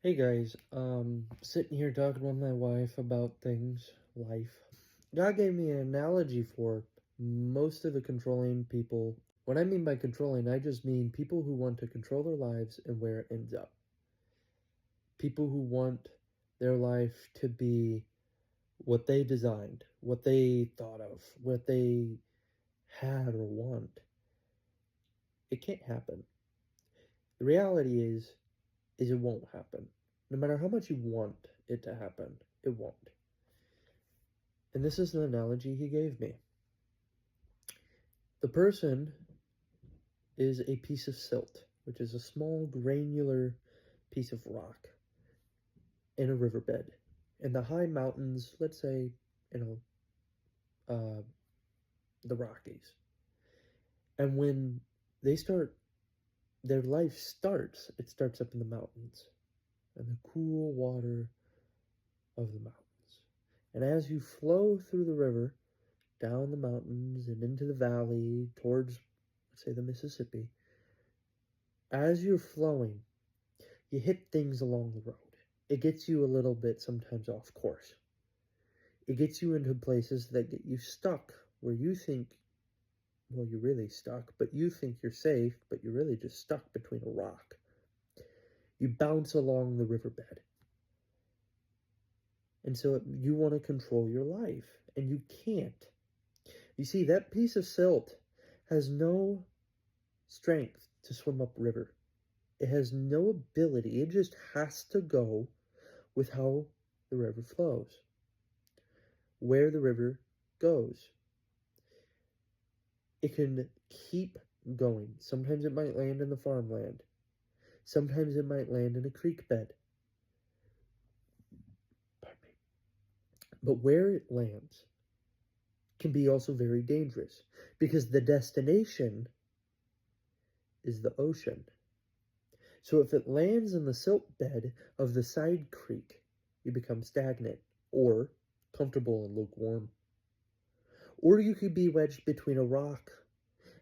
Hey guys, sitting here talking with my wife about life. God gave me an analogy for most of the controlling people. What I mean by controlling, I just mean people who want to control their lives and where it ends up. People who want their life to be what they designed, what they thought of, what they had or want. It can't happen. The reality is it won't happen. No matter how much you want it to happen, it won't. And this is the analogy he gave me. The person is a piece of silt, which is a small granular piece of rock in a riverbed. In the high mountains, let's say, uh, the Rockies. And when they start, their life starts, it starts up in the mountains and the cool water of the mountains. And as you flow through the river, down the mountains and into the valley towards, let's say, the Mississippi, as you're flowing, you hit things along the road. It gets you a little bit sometimes off course. It gets you into places that get you stuck where you think, well, you're really stuck, but you think you're safe, but you're really just stuck between a rock. You bounce along the riverbed. And so you want to control your life, and you can't. You see, that piece of silt has no strength to swim upriver. It has no ability. It just has to go with how the river flows, where the river goes. It can keep going. Sometimes it might land in the farmland. Sometimes it might land in a creek bed. But where it lands can be also very dangerous because the destination is the ocean. So if it lands in the silt bed of the side creek, you become stagnant or comfortable and lukewarm. Or you could be wedged between a rock,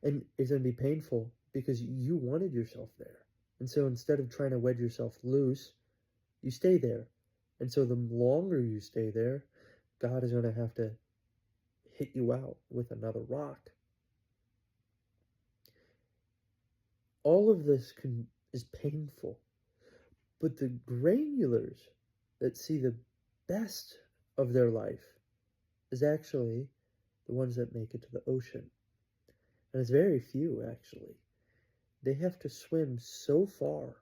and it's going to be painful because you wanted yourself there. And so instead of trying to wedge yourself loose, you stay there. And so the longer you stay there, God is going to have to hit you out with another rock. All of this is painful. But the granulars that see the best of their life is actually the ones that make it to the ocean. And it's very few, actually. They have to swim so far,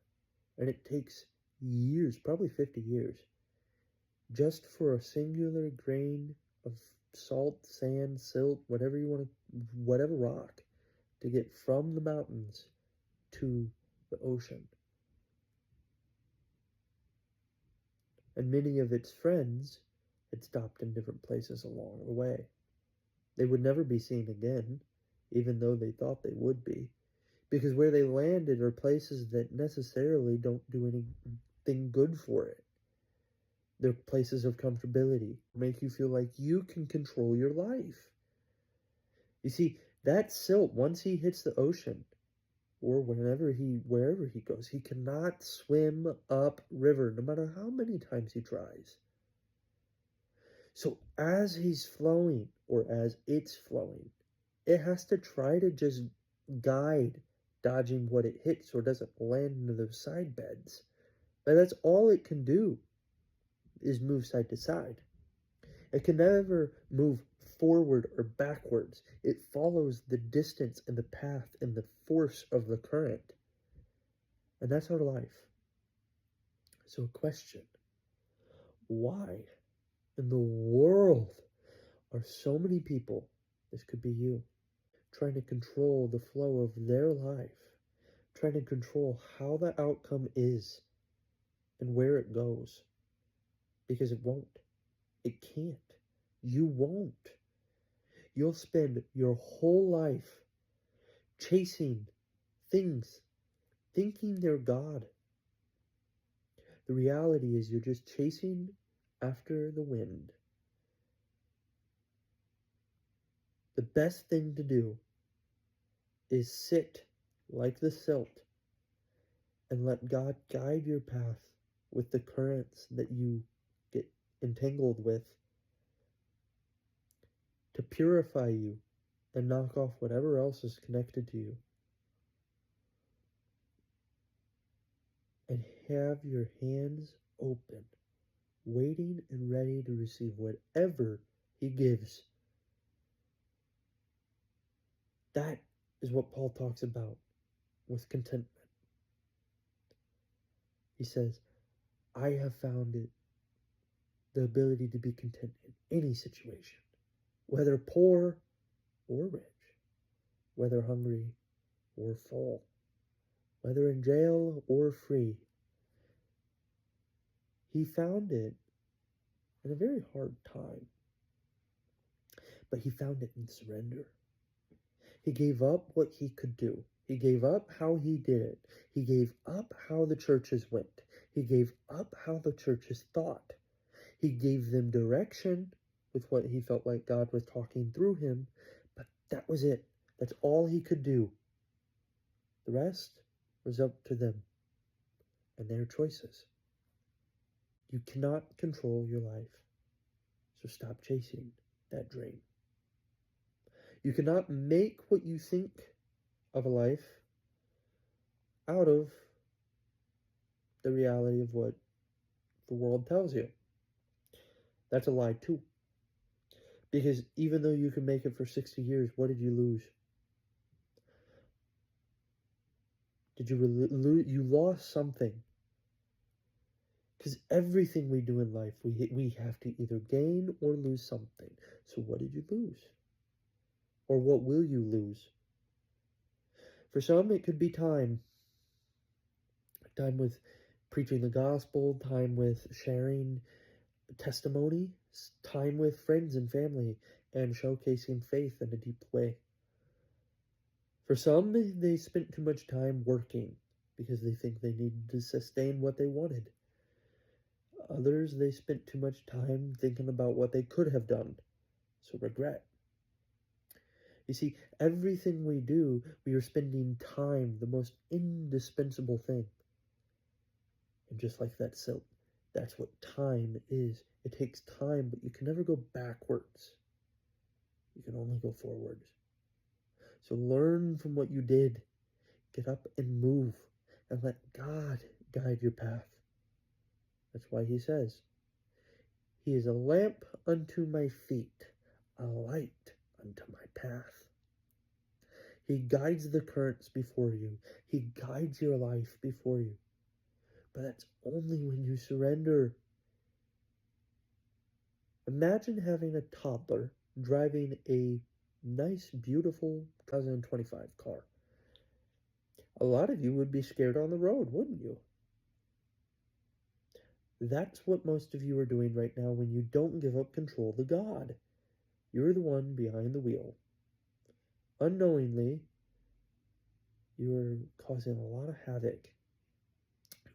and it takes years, probably 50 years, just for a singular grain of salt, sand, silt, whatever you want to, whatever rock, to get from the mountains to the ocean. And many of its friends had stopped in different places along the way. They would never be seen again, even though they thought they would be, because where they landed are places that necessarily don't do anything good for it. They're places of comfortability, make you feel like you can control your life. You see, that silt, once he hits the ocean, or wherever he goes, he cannot swim up river, no matter how many times he tries. So as he's flowing, or as it's flowing, it has to try to just guide, dodging what it hits so it doesn't land into those side beds. But that's all it can do is move side to side. It can never move forward or backwards. It follows the distance and the path and the force of the current. And that's our life. So a question: why in the world are so many people, this could be you, trying to control the flow of their life, trying to control how the outcome is and where it goes? Because it won't. It can't. You won't. You'll spend your whole life chasing things, thinking they're God. The reality is you're just chasing after the wind. The best thing to do is sit like the silt and let God guide your path with the currents that you get entangled with, to purify you and knock off whatever else is connected to you. And have your hands open, waiting and ready to receive whatever He gives. That is what Paul talks about with contentment. He says, I have found it, the ability to be content in any situation, whether poor or rich, whether hungry or full, whether in jail or free. He found it in a very hard time, but he found it in surrender. He gave up what he could do. He gave up how he did it. He gave up how the churches went. He gave up how the churches thought. He gave them direction with what he felt like God was talking through him, but that was it. That's all he could do. The rest was up to them and their choices. You cannot control your life, so stop chasing that dream. You cannot make what you think of a life out of the reality of what the world tells you. That's a lie too. Because even though you can make it for 60 years, what did you lose? You lost something. Because everything we do in life, we have to either gain or lose something. So what did you lose? Or what will you lose? For some, it could be time. Time with preaching the gospel, time with sharing testimony, time with friends and family, and showcasing faith in a deep way. For some, they spent too much time working because they think they needed to sustain what they wanted. Others, they spent too much time thinking about what they could have done, so regret. You see, everything we do, we are spending time, the most indispensable thing. And just like that silk, that's what time is. It takes time, but you can never go backwards. You can only go forwards. So learn from what you did. Get up and move, and let God guide your path. That's why he says, He is a lamp unto my feet, a light unto my path. He guides the currents before you. He guides your life before you. But that's only when you surrender. Imagine having a toddler driving a nice, beautiful 2025 car. A lot of you would be scared on the road, wouldn't you? That's what most of you are doing right now when you don't give up control to God. You're the one behind the wheel. Unknowingly, you are causing a lot of havoc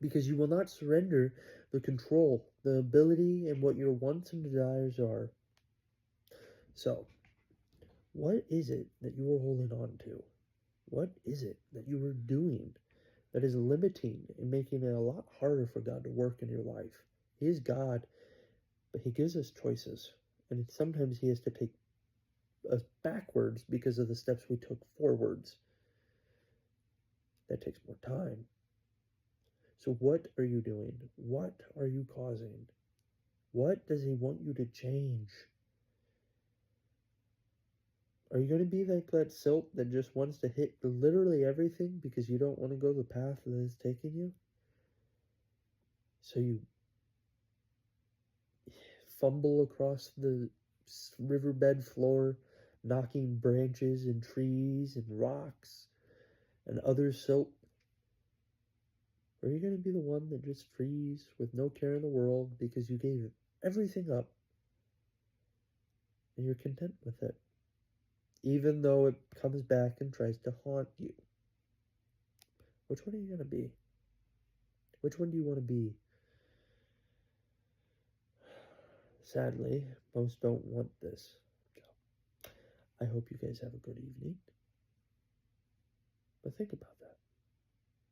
because you will not surrender the control, the ability, and what your wants and desires are. So, what is it that you are holding on to? What is it that you are doing that is limiting and making it a lot harder for God to work in your life? He is God, but He gives us choices, and sometimes He has to take us backwards because of the steps we took forwards. That takes more time. So what are you doing? What are you causing? What does He want you to change? Are you going to be like that silt that just wants to hit literally everything because you don't want to go the path that is taking you? So you fumble across the riverbed floor, knocking branches and trees and rocks and other silt? Or are you going to be the one that just frees with no care in the world because you gave everything up and you're content with it, even though it comes back and tries to haunt you? Which one are you going to be? Which one do you want to be? Sadly, most don't want this. So, I hope you guys have a good evening. But think about that.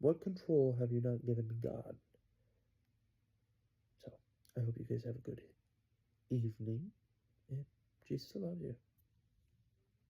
What control have you not given to God? I hope you guys have a good evening, and Jesus loves you.